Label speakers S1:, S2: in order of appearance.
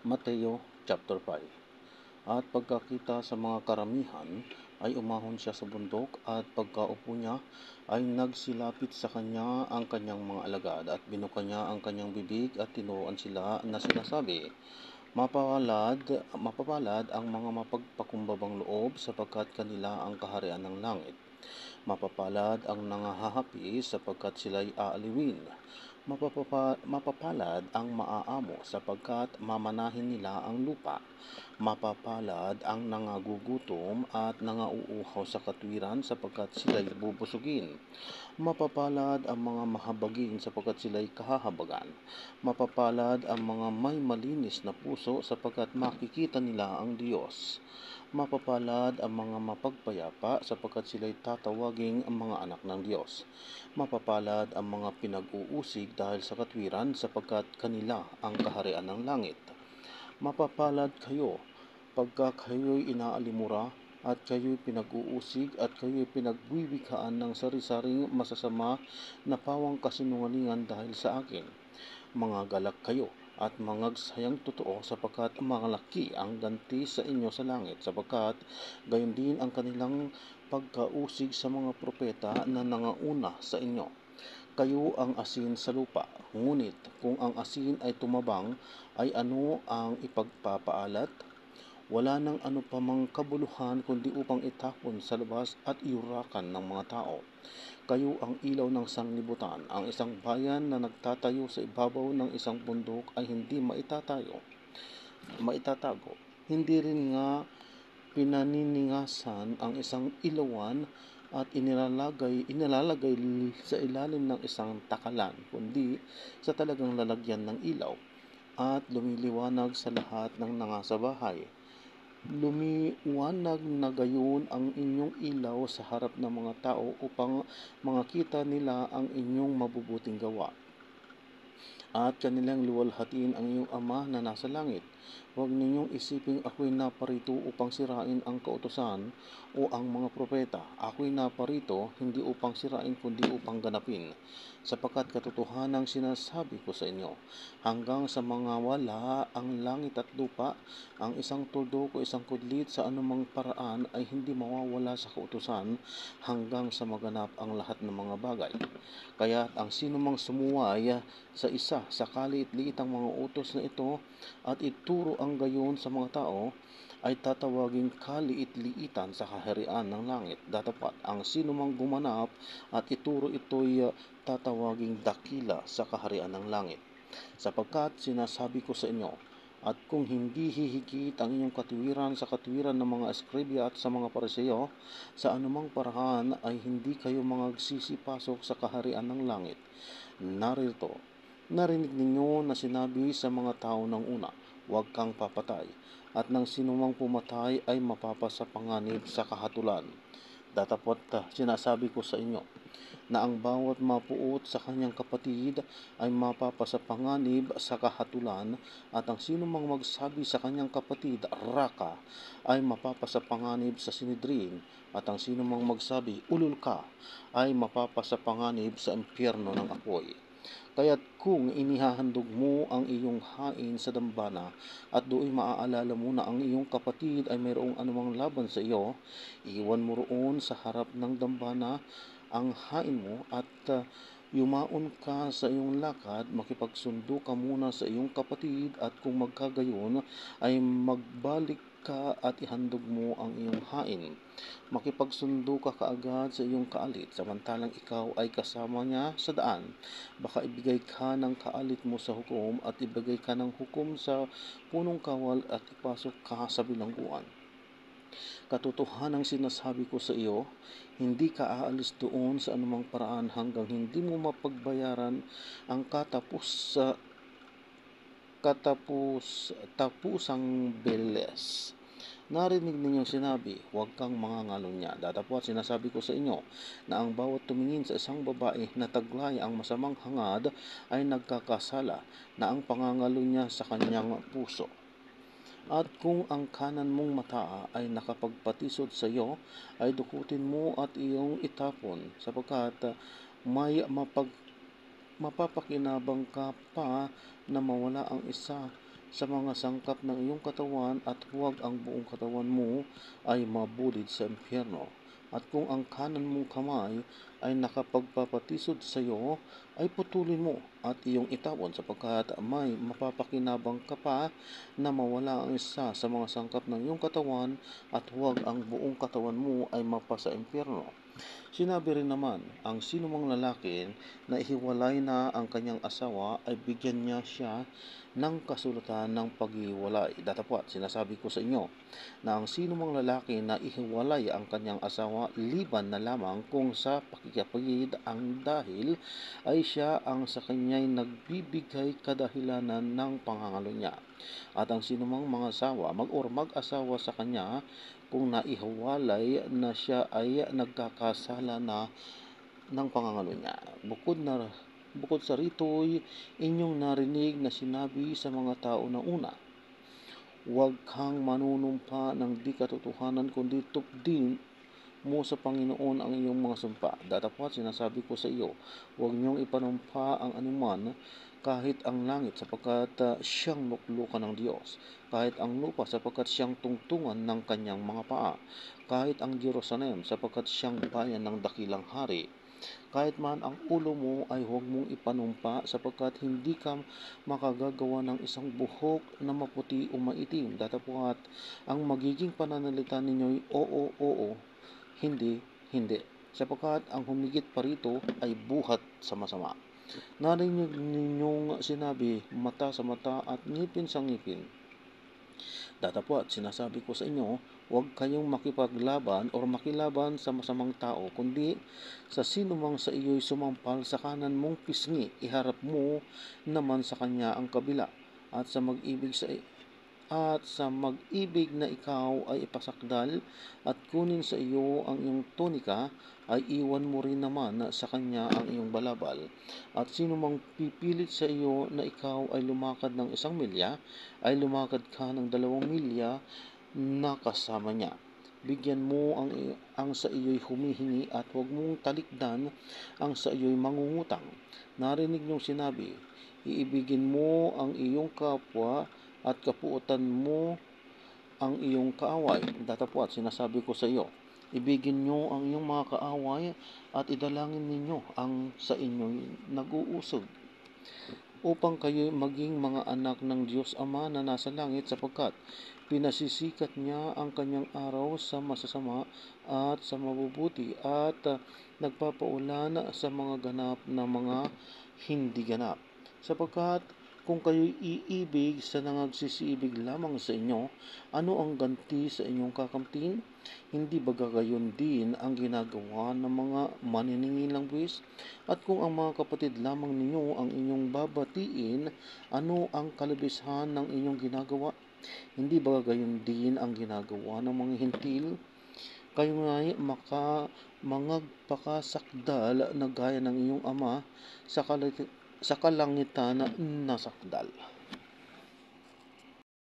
S1: Mateo chapter 5. At pagkakita sa mga karamihan, ay umahon siya sa bundok, at pagkaupo niya ay nagsilapit sa kanya ang kanyang mga alagad, at binuka niya ang kanyang bibig at tinuruan sila na sinasabi, mapapalad ang mga mapagpakumbabang loob, sapagkat kanila ang kaharian ng langit. Mapapalad ang nangahahapi, sapagkat sila'y aaliwin. Mapapalad ang maaamo, sapagkat mamanahin nila ang lupa. Mapapalad ang nangagugutom at nangauuhaw sa katwiran, sapagkat sila'y bubusugin. Mapapalad ang mga mahabagin, sapagkat sila'y kahahabagan. Mapapalad ang mga may malinis na puso, sapagkat makikita nila ang Diyos. Mapapalad ang mga mapagpayapa, sapagkat sila'y tatawaging ang mga anak ng Diyos. Mapapalad ang mga pinag-uusig dahil sa katwiran, sapagkat kanila ang kaharian ng langit. Mapapalad kayo pagka kayo'y inaalimura, at kayo'y pinag-uusig, at kayo'y pinagwiwikhaan ng sari-saring masasama na pawang kasinungalingan dahil sa akin. Mga galak kayo at mangagsayang totoo, sapagkat malaki ang ganti sa inyo sa langit, sapagkat gayon din ang kanilang pagkausig sa mga propeta na nangauna sa inyo. Kayo ang asin sa lupa, ngunit kung ang asin ay tumabang, ay ano ang ipagpapaalat? Wala nang ano pa mang kabuluhan kundi upang itapon sa labas at iurakan ng mga tao. Kayo ang ilaw ng sanglibutan. Ang isang bayan na nagtatayo sa ibabaw ng isang bundok ay hindi maitatago. Hindi rin nga pinaniningasan ang isang ilawan at inilalagay sa ilalim ng isang takalan, kundi sa talagang lalagyan ng ilaw, at lumiliwanag sa lahat ng nangasa bahay. Lumiwanag na gayon ang inyong ilaw sa harap ng mga tao, upang makita nila ang inyong mabubuting gawa, at kanilang luwalhatiin ang iyong Ama na nasa langit. Huwag ninyong isiping ako'y naparito upang sirain ang kautusan o ang mga propeta. Ako'y naparito hindi upang sirain, kundi upang ganapin. Sapagkat katotohanang sinasabi ko sa inyo, hanggang sa mga wala ang langit at lupa, ang isang tuldok o isang kudlit sa anumang paraan ay hindi mawawala sa kautusan, hanggang sa maganap ang lahat ng mga bagay. Kaya't ang sinumang sumuway sa isa sa kaliit-liitang mga utos na ito at ituro ang gayon sa mga tao, ay tatawaging kaliit-liitan sa kaharian ng langit. Datapat ang sinumang gumanap at ituro ito'y tatawaging dakila sa kaharian ng langit. Sapagkat sinasabi ko sa inyo, at kung hindi hihigit ang inyong katwiran sa katwiran ng mga eskribya at sa mga pariseo, sa anumang paraan ay hindi kayo magsisipasok sa kaharian ng langit. Narito, narinig ninyo na sinabi sa mga tao ng una, huwag kang papatay, at nang sinumang pumatay ay mapapasapanganib sa kahatulan. Datapot sinasabi ko sa inyo, na ang bawat mapuot sa kanyang kapatid ay mapapasapanganib sa kahatulan, at ang sinumang magsabi sa kanyang kapatid, raka, ay mapapasapanganib sa Sinedrin, at ang sinumang magsabi, ulol ka, ay mapapasapanganib sa impyerno ng apoy. Kaya't kung inihahandog mo ang iyong hain sa dambana, at do'y maaalala mo na ang iyong kapatid ay mayroong anumang laban sa iyo, iwan mo roon sa harap ng dambana ang hain mo, at yumaon ka sa iyong lakad, makipagsundo ka muna sa iyong kapatid, at kung magkagayon ay magbalik ka at ihandog mo ang iyong hain. Makipagsundo ka kaagad sa iyong kaalit, samantalang ikaw ay kasama niya sa daan. Baka ibigay ka ng kaalit mo sa hukom, at ibigay ka ng hukom sa punong kawal, at ipasok ka sa bilangguan. Katotohanang sinasabi ko sa iyo, hindi ka aalis doon sa anumang paraan hanggang hindi mo mapagbayaran ang tapusang beles. Narinig ninyong sinabi, huwag kang mangangalunya. Datapwat sinasabi ko sa inyo, na ang bawat tumingin sa isang babae na taglay ang masamang hangad ay nagkakasala na ang pangangalunya sa kanyang puso. At kung ang kanan mong mata ay nakapagpatisod sa iyo, ay dukutin mo at iyong itapon, sapagkat may mapapakinabang ka pa na mawala ang isa sa mga sangkap ng iyong katawan at huwag ang buong katawan mo ay mabulid sa impyerno. At kung ang kanan mong kamay ay nakapagpapatisod sa iyo, ay putulin mo at iyong itapon sapagkat may mapapakinabang ka pa na mawala ang isa sa mga sangkap ng iyong katawan at huwag ang buong katawan mo ay mapasa impyerno. Sinabi rin naman, ang sinumang lalaki na ihiwalay na ang kanyang asawa ay bigyan niya siya ng kasulatan ng paghiwalay. Datapwat, sinasabi ko sa inyo na ang sinumang lalaki na ihiwalay ang kanyang asawa liban na lamang kung sa pakikapagid ang dahil ay siya ang sa kanya'y nagbibigay kadahilanan ng pangangalo niya. At ang sinumang mga asawa mag-asawa sa kanya kung naihiwalay na siya ay nagkakasala na ng pangangalo niya. Bukod sa rito'y inyong narinig na sinabi sa mga tao na una, huwag kang manunumpa ng di katotohanan kundi tupdin mo sa Panginoon ang iyong mga sumpa. Datapwat, sinasabi ko sa iyo, huwag niyong ipanumpa ang anuman kahit ang langit sapagkat siyang luklukan ng Diyos, kahit ang lupa sapagkat siyang tungtungan ng kanyang mga paa, kahit ang Jerusalem sapagkat siyang bayan ng dakilang hari. Kahit man ang ulo mo ay huwag mong ipanumpa sapagkat hindi ka makagagawa ng isang buhok na maputi o maitim. Datapwat, ang magiging pananalita ninyo'y oo, oo, hindi, hindi. Sapagkat ang humigit pa rito ay buhat sa masama. Narinig ninyong sinabi, mata sa mata at ngipin sa ngipin. Datapwat, sinasabi ko sa inyo, huwag kayong makipaglaban o makilaban sa masamang tao, kundi sa sino mang sa iyo'y sumampal sa kanan mong pisngi, iharap mo naman sa kanya ang kabila. At sa mag-ibig na ikaw ay ipasakdal at kunin sa iyo ang iyong tunika, ay iwan mo rin naman sa kanya ang iyong balabal. At sino mang pipilit sa iyo na ikaw ay lumakad ng 1 milya, ay lumakad ka ng 2 milya na kasama niya. Bigyan mo ang sa iyo'y humihingi at huwag mong talikdan ang sa iyo'y mangungutang. Narinig niyong sinabi, iibigin mo ang iyong kapwa at kapuotan mo ang iyong kaaway. Datapwat, sinasabi ko sa iyo, ibigin niyo ang iyong mga kaaway at idalangin ninyo ang sa inyong nag-uusog, upang kayo maging mga anak ng Diyos Ama na nasa langit sapagkat pinasisikat niya ang kanyang araw sa masasama at sa mabubuti at nagpapaulan sa mga ganap na mga hindi ganap. Sapagkat kung kayo'y iibig sa nangagsisibig lamang sa inyo, ano ang ganti sa inyong kakamtin? Hindi ba gayon din ang ginagawa ng mga maniningilang buwis? At kung ang mga kapatid lamang ninyo ang inyong babatiin, ano ang kalabishan ng inyong ginagawa? Hindi ba gayon din ang ginagawa ng mga hintil? Kayo nga'y mangagpakasakdal na gaya ng iyong ama sa kalangitan na sakdal.